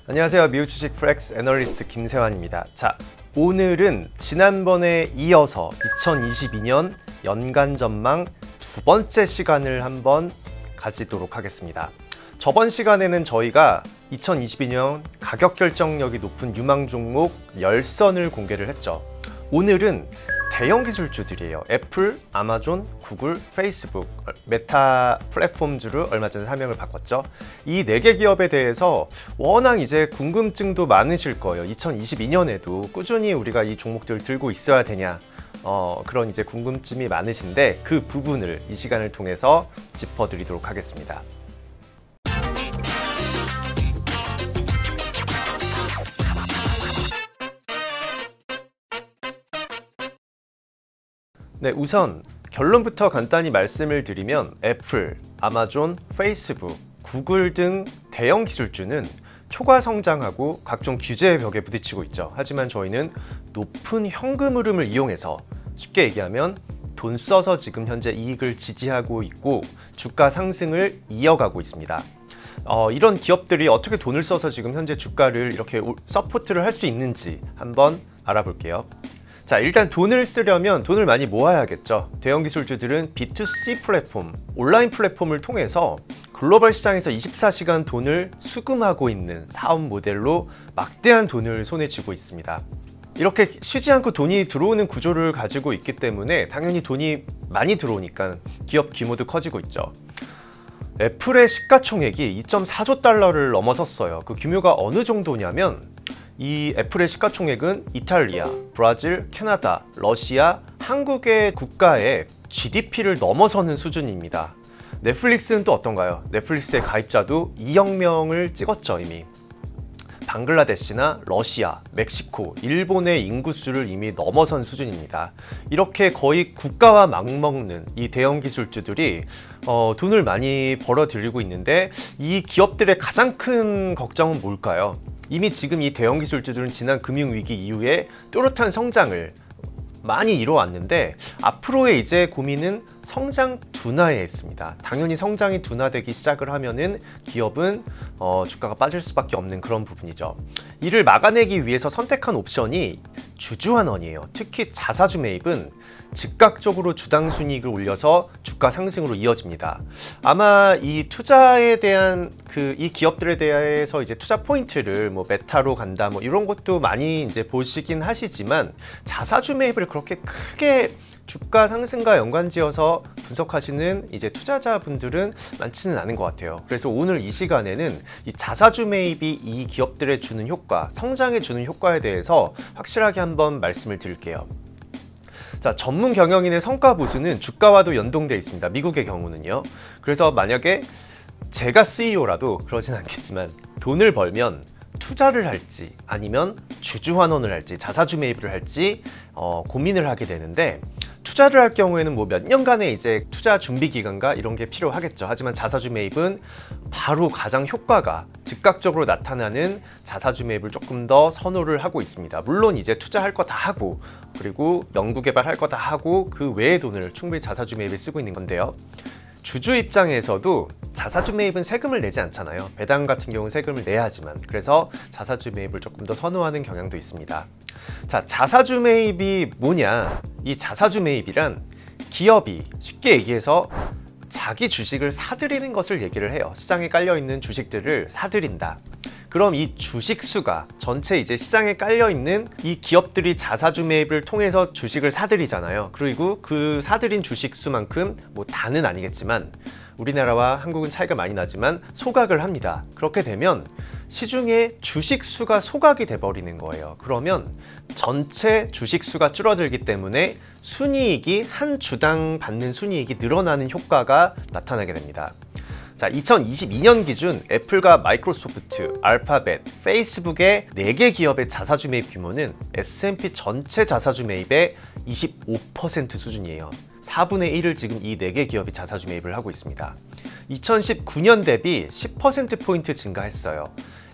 안녕하세요. 미국 주식 플렉스 애널리스트 김세환입니다. 자, 오늘은 지난번에 이어서 2022년 연간 전망 두 번째 시간을 한번 가지도록 하겠습니다. 저번 시간에는 저희가 2022년 가격 결정력이 높은 유망 종목 10선을 공개를 했죠. 오늘은 대형 기술주들이에요. 애플, 아마존, 구글, 페이스북, 메타 플랫폼즈를 얼마 전에 사명을 바꿨죠. 이 4개 기업에 대해서 워낙 이제 궁금증도 많으실 거예요. 2022년에도 꾸준히 우리가 이 종목들을 들고 있어야 되냐, 그런 이제 궁금증이 많으신데 그 부분을 이 시간을 통해서 짚어드리도록 하겠습니다. 네, 우선 결론부터 간단히 말씀을 드리면 애플, 아마존, 페이스북, 구글 등 대형 기술주는 초과 성장하고 각종 규제의 벽에 부딪히고 있죠. 하지만 저희는 높은 현금 흐름을 이용해서 쉽게 얘기하면 돈 써서 지금 현재 이익을 지지하고 있고 주가 상승을 이어가고 있습니다. 이런 기업들이 어떻게 돈을 써서 지금 현재 주가를 이렇게 서포트를 할 수 있는지 한번 알아볼게요. 자, 일단 돈을 쓰려면 돈을 많이 모아야겠죠. 대형 기술주들은 B2C 플랫폼, 온라인 플랫폼을 통해서 글로벌 시장에서 24시간 돈을 수금하고 있는 사업 모델로 막대한 돈을 손에 쥐고 있습니다. 이렇게 쉬지 않고 돈이 들어오는 구조를 가지고 있기 때문에 당연히 돈이 많이 들어오니까 기업 규모도 커지고 있죠. 애플의 시가총액이 2.4조 달러를 넘어섰어요. 그 규모가 어느 정도냐면 이 애플의 시가총액은 이탈리아, 브라질, 캐나다, 러시아, 한국의 국가의 GDP를 넘어서는 수준입니다. 넷플릭스는 또 어떤가요? 넷플릭스의 가입자도 2억 명을 찍었죠, 이미. 방글라데시나 러시아, 멕시코, 일본의 인구수를 이미 넘어선 수준입니다. 이렇게 거의 국가와 맞먹는 이 대형 기술주들이 돈을 많이 벌어들이고 있는데 이 기업들의 가장 큰 걱정은 뭘까요? 이미 지금 이 대형 기술주들은 지난 금융위기 이후에 또렷한 성장을 많이 이뤄왔는데 앞으로의 이제 고민은 성장 둔화에 있습니다. 당연히 성장이 둔화되기 시작을 하면은 기업은 주가가 빠질 수밖에 없는 그런 부분이죠. 이를 막아내기 위해서 선택한 옵션이 주주환원이에요. 특히 자사주 매입은 즉각적으로 주당 순이익을 올려서 주가 상승으로 이어집니다. 아마 이 투자에 대한 이 기업들에 대해서 이제 투자 포인트를 뭐 메타로 간다 뭐 이런 것도 많이 이제 보시긴 하시지만 자사주 매입을 그렇게 크게 주가 상승과 연관지어서 분석하시는 이제 투자자분들은 많지는 않은 것 같아요. 그래서 오늘 이 시간에는 이 자사주 매입이 이 기업들에 주는 효과, 성장에 주는 효과에 대해서 확실하게 한번 말씀을 드릴게요. 자, 전문 경영인의 성과 보수는 주가와도 연동되어 있습니다. 미국의 경우는요. 그래서 만약에 제가 CEO라도 그러진 않겠지만 돈을 벌면 투자를 할지 아니면 주주환원을 할지 자사주 매입을 할지 고민을 하게 되는데 투자를 할 경우에는 뭐 몇 년간의 이제 투자 준비 기간과 이런 게 필요하겠죠. 하지만 자사주 매입은 바로 가장 효과가 즉각적으로 나타나는 자사주 매입을 조금 더 선호를 하고 있습니다. 물론 이제 투자할 거 다 하고 그리고 연구개발할 거 다 하고 그 외의 돈을 충분히 자사주 매입에 쓰고 있는 건데요. 주주 입장에서도 자사주 매입은 세금을 내지 않잖아요. 배당 같은 경우는 세금을 내야 하지만 그래서 자사주 매입을 조금 더 선호하는 경향도 있습니다. 자, 자사주 매입이 뭐냐? 이 자사주 매입이란 기업이 쉽게 얘기해서 자기 주식을 사들이는 것을 얘기를 해요. 시장에 깔려있는 주식들을 사들인다. 그럼 이 주식 수가 전체 이제 시장에 깔려있는 이 기업들이 자사주 매입을 통해서 주식을 사들이잖아요. 그리고 그 사들인 주식 수만큼 뭐 다는 아니겠지만 우리나라와 한국은 차이가 많이 나지만 소각을 합니다. 그렇게 되면 시중에 주식 수가 소각이 돼버리는 거예요. 그러면 전체 주식 수가 줄어들기 때문에 순이익이 한 주당 받는 순이익이 늘어나는 효과가 나타나게 됩니다. 자, 2022년 기준 애플과 마이크로소프트, 알파벳, 페이스북의 4개 기업의 자사주 매입 규모는 S&P 전체 자사주 매입의 25% 수준이에요. 4분의 1을 지금 이 4개 기업이 자사주 매입을 하고 있습니다. 2019년 대비 10%포인트 증가했어요.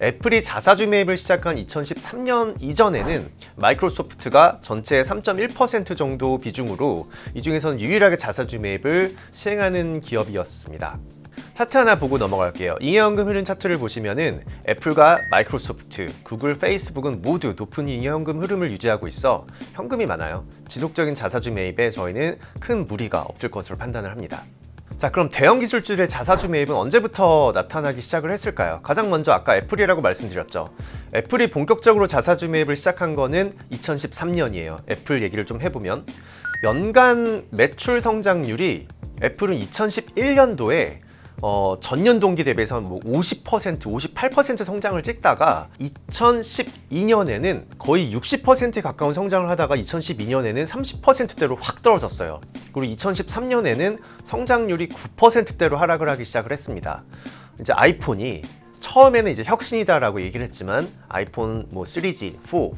애플이 자사주 매입을 시작한 2013년 이전에는 마이크로소프트가 전체의 3.1% 정도 비중으로 이 중에서는 유일하게 자사주 매입을 시행하는 기업이었습니다. 차트 하나 보고 넘어갈게요. 잉여현금 흐름 차트를 보시면은 애플과 마이크로소프트, 구글, 페이스북은 모두 높은 잉여현금 흐름을 유지하고 있어 현금이 많아요. 지속적인 자사주 매입에 저희는 큰 무리가 없을 것으로 판단을 합니다. 자, 그럼 대형 기술주들의 자사주 매입은 언제부터 나타나기 시작을 했을까요? 가장 먼저 아까 애플이라고 말씀드렸죠. 애플이 본격적으로 자사주 매입을 시작한 거는 2013년이에요. 애플 얘기를 좀 해보면 연간 매출 성장률이 애플은 2011년도에 전년 동기 대비해서 뭐 50%, 58% 성장을 찍다가 2012년에는 거의 60%에 가까운 성장을 하다가 2012년에는 30%대로 확 떨어졌어요. 그리고 2013년에는 성장률이 9%대로 하락을 하기 시작을 했습니다. 이제 아이폰이 처음에는 이제 혁신이다라고 얘기를 했지만 아이폰 뭐 3G,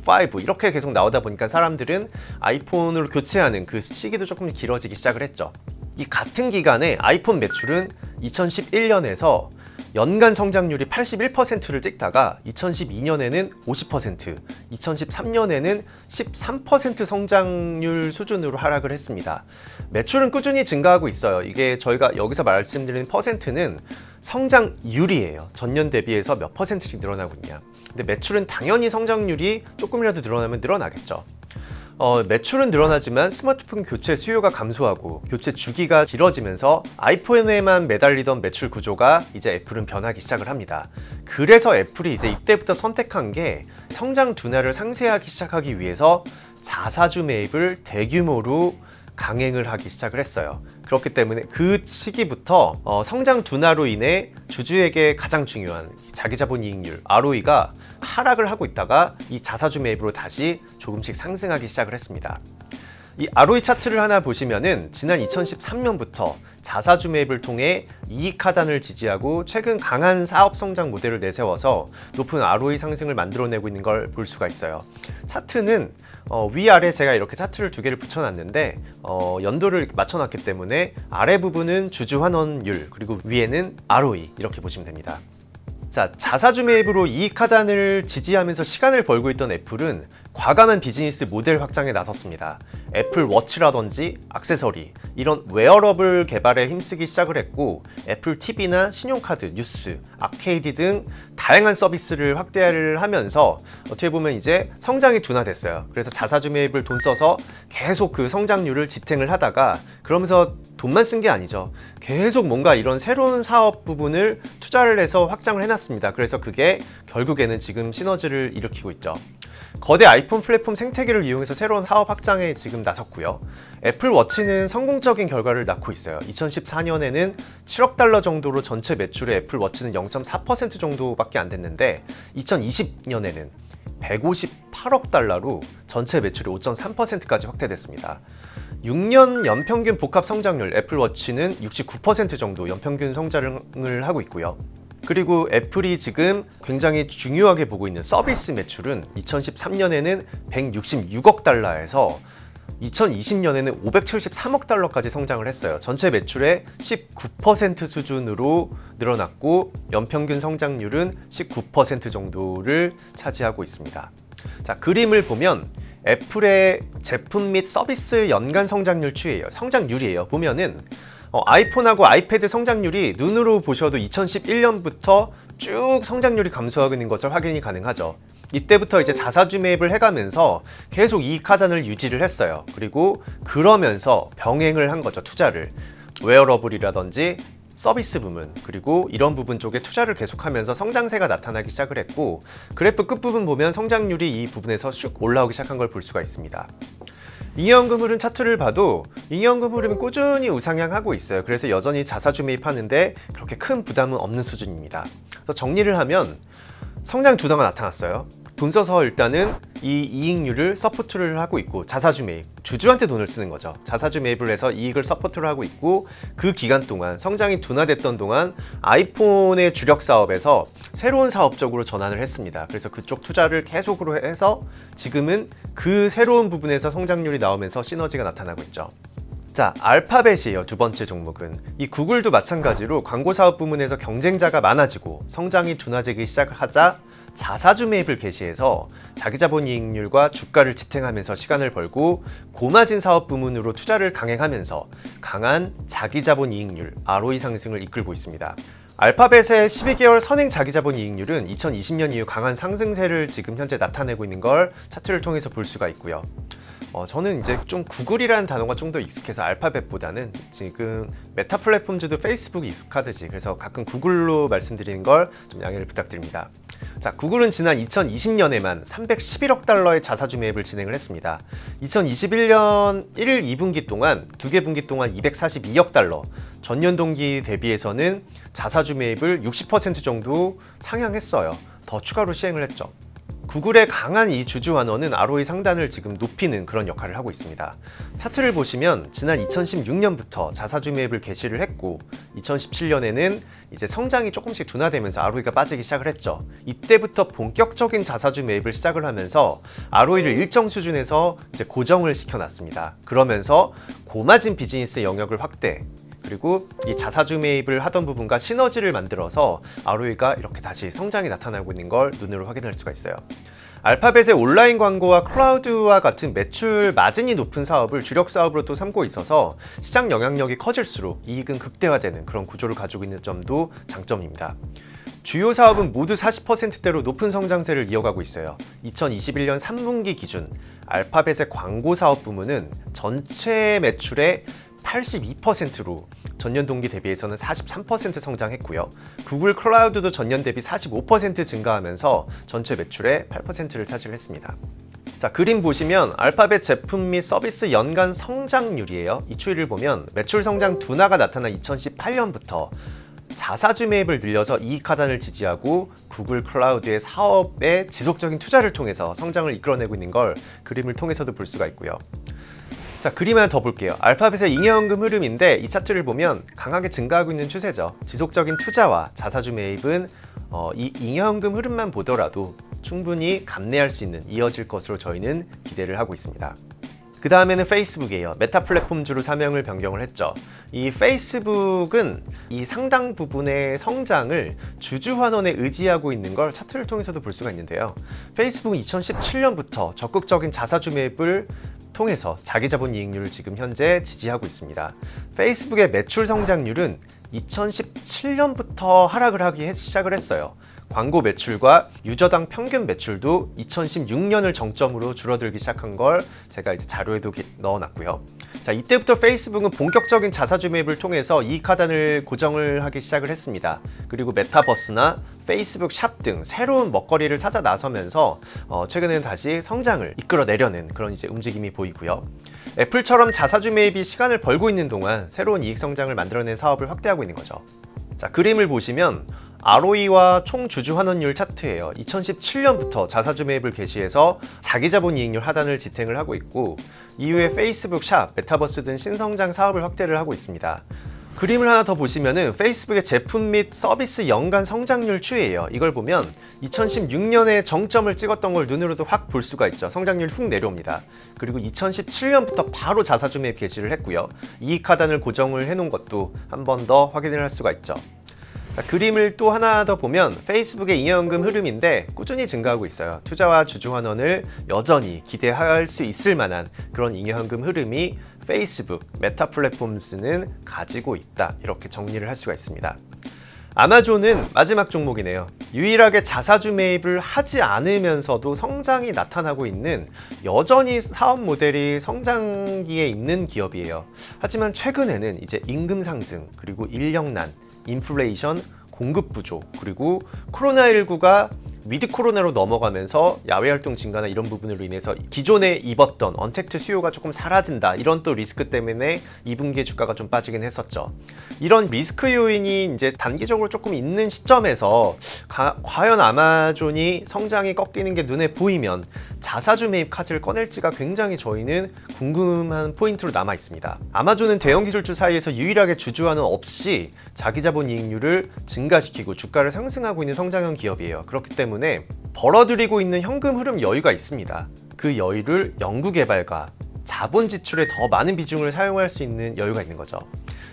4, 5 이렇게 계속 나오다 보니까 사람들은 아이폰으로 교체하는 그 시기도 조금 길어지기 시작을 했죠. 이 같은 기간에 아이폰 매출은 2011년에서 연간 성장률이 81%를 찍다가 2012년에는 50%, 2013년에는 13% 성장률 수준으로 하락을 했습니다. 매출은 꾸준히 증가하고 있어요. 이게 저희가 여기서 말씀드리는 퍼센트는 성장률이에요. 전년 대비해서 몇 퍼센트씩 늘어나고 있냐. 근데 매출은 당연히 성장률이 조금이라도 늘어나면 늘어나겠죠. 매출은 늘어나지만 스마트폰 교체 수요가 감소하고 교체 주기가 길어지면서 아이폰에만 매달리던 매출 구조가 이제 애플은 변하기 시작을 합니다. 그래서 애플이 이제 이때부터 선택한 게 성장 둔화를 상쇄하기 시작하기 위해서 자사주 매입을 대규모로 강행을 하기 시작을 했어요. 그렇기 때문에 그 시기부터 성장 둔화로 인해 주주에게 가장 중요한 자기자본 이익률 ROE가 하락을 하고 있다가 이 자사주 매입으로 다시 조금씩 상승하기 시작을 했습니다. 이 ROE 차트를 하나 보시면은 지난 2013년부터 자사주 매입을 통해 이익 하단을 지지하고 최근 강한 사업 성장 모델을 내세워서 높은 ROE 상승을 만들어내고 있는 걸 볼 수가 있어요. 차트는 위아래 제가 이렇게 차트를 두 개를 붙여놨는데 연도를 맞춰놨기 때문에 아래 부분은 주주 환원율 그리고 위에는 ROE 이렇게 보시면 됩니다. 자, 자사주 매입으로 이익 하단을 지지하면서 시간을 벌고 있던 애플은 과감한 비즈니스 모델 확장에 나섰습니다. 애플 워치라든지 액세서리 이런 웨어러블 개발에 힘쓰기 시작을 했고 애플 TV나 신용카드, 뉴스, 아케이드 등 다양한 서비스를 확대를 하면서 어떻게 보면 이제 성장이 둔화됐어요. 그래서 자사주 매입을 돈 써서 계속 그 성장률을 지탱을 하다가 그러면서 돈만 쓴 게 아니죠. 계속 뭔가 이런 새로운 사업 부분을 투자를 해서 확장을 해놨습니다. 그래서 그게 결국에는 지금 시너지를 일으키고 있죠. 거대 아이폰 플랫폼 생태계를 이용해서 새로운 사업 확장에 지금 나섰고요. 애플 워치는 성공적인 결과를 낳고 있어요. 2014년에는 7억 달러 정도로 전체 매출의 애플 워치는 0.4% 정도밖에 안 됐는데 2020년에는 158억 달러로 전체 매출이 5.3%까지 확대됐습니다. 6년 연평균 복합 성장률 애플 워치는 69% 정도 연평균 성장을 하고 있고요. 그리고 애플이 지금 굉장히 중요하게 보고 있는 서비스 매출은 2013년에는 166억 달러에서 2020년에는 573억 달러까지 성장을 했어요. 전체 매출의 19% 수준으로 늘어났고 연평균 성장률은 19% 정도를 차지하고 있습니다. 자, 그림을 보면 애플의 제품 및 서비스 연간 성장률 추이예요. 성장률이에요. 보면은 아이폰하고 아이패드 성장률이 눈으로 보셔도 2011년부터 쭉 성장률이 감소하고 있는 것을 확인이 가능하죠. 이때부터 이제 자사주 매입을 해가면서 계속 이익 하단을 유지를 했어요. 그리고 그러면서 병행을 한 거죠. 투자를 웨어러블이라든지 서비스 부분 그리고 이런 부분 쪽에 투자를 계속하면서 성장세가 나타나기 시작을 했고 그래프 끝부분 보면 성장률이 이 부분에서 슉 올라오기 시작한 걸 볼 수가 있습니다. 잉여현금 흐름 차트를 봐도 잉여현금 흐름은 꾸준히 우상향하고 있어요. 그래서 여전히 자사주 매입하는데 그렇게 큰 부담은 없는 수준입니다. 그래서 정리를 하면 성장 둔화가 나타났어요. 돈 써서 일단은 이 이익률을 서포트를 하고 있고 자사주 매입, 주주한테 돈을 쓰는 거죠. 자사주 매입을 해서 이익을 서포트를 하고 있고 그 기간 동안 성장이 둔화됐던 동안 아이폰의 주력 사업에서 새로운 사업 쪽으로 전환을 했습니다. 그래서 그쪽 투자를 계속으로 해서 지금은 그 새로운 부분에서 성장률이 나오면서 시너지가 나타나고 있죠. 자, 알파벳이에요. 두 번째 종목은. 이 구글도 마찬가지로 광고 사업 부문에서 경쟁자가 많아지고 성장이 둔화되기 시작하자 자사주 매입을 개시해서 자기자본이익률과 주가를 지탱하면서 시간을 벌고 고마진 사업 부문으로 투자를 강행하면서 강한 자기자본이익률 ROE 상승을 이끌고 있습니다. 알파벳의 12개월 선행 자기자본이익률은 2020년 이후 강한 상승세를 지금 현재 나타내고 있는 걸 차트를 통해서 볼 수가 있고요. 저는 이제 좀 구글이라는 단어가 좀 더 익숙해서 알파벳보다는 지금 메타 플랫폼즈도 페이스북이 익숙하듯이 그래서 가끔 구글로 말씀드리는 걸 좀 양해를 부탁드립니다. 자, 구글은 지난 2020년에만 311억 달러의 자사주 매입을 진행을 했습니다. 2021년 1, 2분기 동안 2개 분기 동안 242억 달러, 전년 동기 대비해서는 자사주 매입을 60% 정도 상향했어요. 더 추가로 시행을 했죠. 구글의 강한 이 주주 환원은 ROE 상단을 지금 높이는 그런 역할을 하고 있습니다. 차트를 보시면 지난 2016년부터 자사주 매입을 개시를 했고 2017년에는 이제 성장이 조금씩 둔화되면서 ROE가 빠지기 시작을 했죠. 이때부터 본격적인 자사주 매입을 시작을 하면서 ROE를 일정 수준에서 이제 고정을 시켜놨습니다. 그러면서 고마진 비즈니스 영역을 확대, 그리고 이 자사주 매입을 하던 부분과 시너지를 만들어서 ROE가 이렇게 다시 성장이 나타나고 있는 걸 눈으로 확인할 수가 있어요. 알파벳의 온라인 광고와 클라우드와 같은 매출 마진이 높은 사업을 주력 사업으로 또 삼고 있어서 시장 영향력이 커질수록 이익은 극대화되는 그런 구조를 가지고 있는 점도 장점입니다. 주요 사업은 모두 40%대로 높은 성장세를 이어가고 있어요. 2021년 3분기 기준 알파벳의 광고 사업 부문은 전체 매출의 82%로 전년 동기 대비해서는 43% 성장했고요. 구글 클라우드도 전년 대비 45% 증가하면서 전체 매출의 8%를 차지했습니다. 자, 그림 보시면 알파벳 제품 및 서비스 연간 성장률이에요. 이 추이를 보면 매출 성장 둔화가 나타난 2018년부터 자사주 매입을 늘려서 이익 하단을 지지하고 구글 클라우드의 사업에 지속적인 투자를 통해서 성장을 이끌어내고 있는 걸 그림을 통해서도 볼 수가 있고요. 자, 그림 하나 더 볼게요. 알파벳의 잉여연금 흐름인데 이 차트를 보면 강하게 증가하고 있는 추세죠. 지속적인 투자와 자사주 매입은 이 잉여연금 흐름만 보더라도 충분히 감내할 수 있는 이어질 것으로 저희는 기대를 하고 있습니다. 그 다음에는 페이스북이에요. 메타 플랫폼주로 사명을 변경을 했죠. 이 페이스북은 이 상당 부분의 성장을 주주 환원에 의지하고 있는 걸 차트를 통해서도 볼 수가 있는데요. 페이스북은 2017년부터 적극적인 자사주 매입을 통해서 자기자본이익률을 지금 현재 지지하고 있습니다. 페이스북의 매출 성장률은 2017년부터 하락을 하기 시작을 했어요. 광고 매출과 유저당 평균 매출도 2016년을 정점으로 줄어들기 시작한 걸 제가 이제 자료에도 넣어놨고요. 자, 이때부터 페이스북은 본격적인 자사주 매입을 통해서 이익 하단을 고정을 하기 시작을 했습니다. 그리고 메타버스나 페이스북 샵 등 새로운 먹거리를 찾아 나서면서 최근에는 다시 성장을 이끌어내려는 그런 이제 움직임이 보이고요. 애플처럼 자사주 매입이 시간을 벌고 있는 동안 새로운 이익 성장을 만들어낸 사업을 확대하고 있는 거죠. 자, 그림을 보시면 ROE와 총 주주 환원율 차트예요. 2017년부터 자사주 매입을 개시해서 자기자본이익률 하단을 지탱을 하고 있고 이후에 페이스북 샵, 메타버스 등 신성장 사업을 확대를 하고 있습니다. 그림을 하나 더 보시면은 페이스북의 제품 및 서비스 연간 성장률 추이예요. 이걸 보면 2016년에 정점을 찍었던 걸 눈으로도 확 볼 수가 있죠. 성장률 훅 내려옵니다. 그리고 2017년부터 바로 자사주 매입 개시를 했고요. 이익 하단을 고정을 해놓은 것도 한 번 더 확인을 할 수가 있죠. 자, 그림을 또 하나 더 보면 페이스북의 잉여연금 흐름인데 꾸준히 증가하고 있어요. 투자와 주주 환원을 여전히 기대할 수 있을 만한 그런 잉여연금 흐름이 페이스북, 메타 플랫폼스는 가지고 있다. 이렇게 정리를 할 수가 있습니다. 아마존은 마지막 종목이네요. 유일하게 자사주 매입을 하지 않으면서도 성장이 나타나고 있는 여전히 사업 모델이 성장기에 있는 기업이에요. 하지만 최근에는 이제 임금 상승, 그리고 인력난, 인플레이션, 공급 부족, 그리고 코로나19가 위드 코로나로 넘어가면서 야외 활동 증가나 이런 부분으로 인해서 기존에 입었던 언택트 수요가 조금 사라진다, 이런 또 리스크 때문에 2분기에 주가가 좀 빠지긴 했었죠. 이런 리스크 요인이 이제 단기적으로 조금 있는 시점에서 과연 아마존이 성장이 꺾이는 게 눈에 보이면 자사주 매입 카드를 꺼낼지가 굉장히 저희는 궁금한 포인트로 남아 있습니다. 아마존은 대형 기술주 사이에서 유일하게 주주환원 없이 자기자본이익률을 증가시키고 주가를 상승하고 있는 성장형 기업이에요. 그렇기 때문에 벌어들이고 있는 현금 흐름 여유가 있습니다. 그 여유를 연구개발과 자본 지출에 더 많은 비중을 사용할 수 있는 여유가 있는 거죠.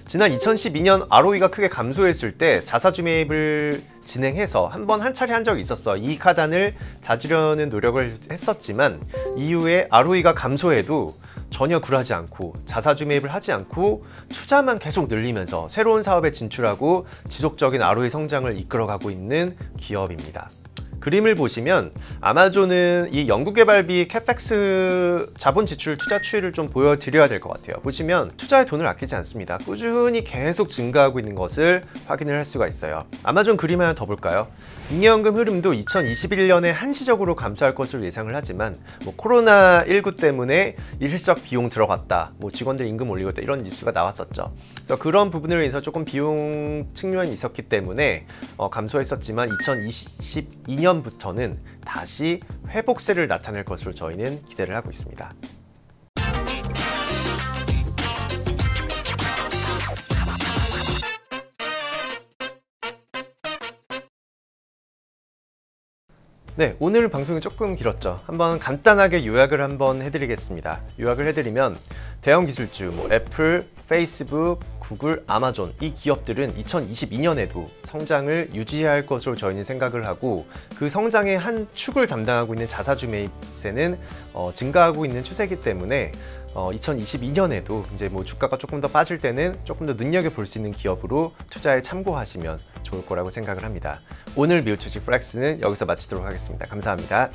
지난 2012년 ROE가 크게 감소했을 때 자사주 매입을 진행해서 한 차례 한 적이 있었어. 이익 하단을 다지려는 노력을 했었지만 이후에 ROE가 감소해도 전혀 굴하지 않고 자사주 매입을 하지 않고 투자만 계속 늘리면서 새로운 사업에 진출하고 지속적인 ROE 성장을 이끌어가고 있는 기업입니다. 그림을 보시면 아마존은 이 연구개발비 캐펙스 자본 지출 투자 추이를 좀 보여드려야 될 것 같아요. 보시면 투자에 돈을 아끼지 않습니다. 꾸준히 계속 증가하고 있는 것을 확인을 할 수가 있어요. 아마존 그림 하나 더 볼까요? 잉여연금 흐름도 2021년에 한시적으로 감소할 것으로 예상을 하지만 코로나19 때문에 일시적 비용 들어갔다, 직원들 임금 올리고 이런 뉴스가 나왔었죠. 그래서 그런 부분을 위해서 조금 비용 측면이 있었기 때문에 감소했었지만 2022년부터는 다시 회복세를 나타낼 것으로 저희는 기대를 하고 있습니다. 네, 오늘 방송이 조금 길었죠. 한번 간단하게 요약을 한번 해드리겠습니다. 요약을 해드리면 대형 기술주, 애플, 페이스북, 구글, 아마존 이 기업들은 2022년에도 성장을 유지할 것으로 저희는 생각을 하고 그 성장의 한 축을 담당하고 있는 자사주 매입세는 증가하고 있는 추세이기 때문에 2022년에도 이제 주가가 조금 더 빠질 때는 조금 더 눈여겨볼 수 있는 기업으로 투자에 참고하시면 좋을 거라고 생각을 합니다. 오늘 미우주식 플렉스는 여기서 마치도록 하겠습니다. 감사합니다.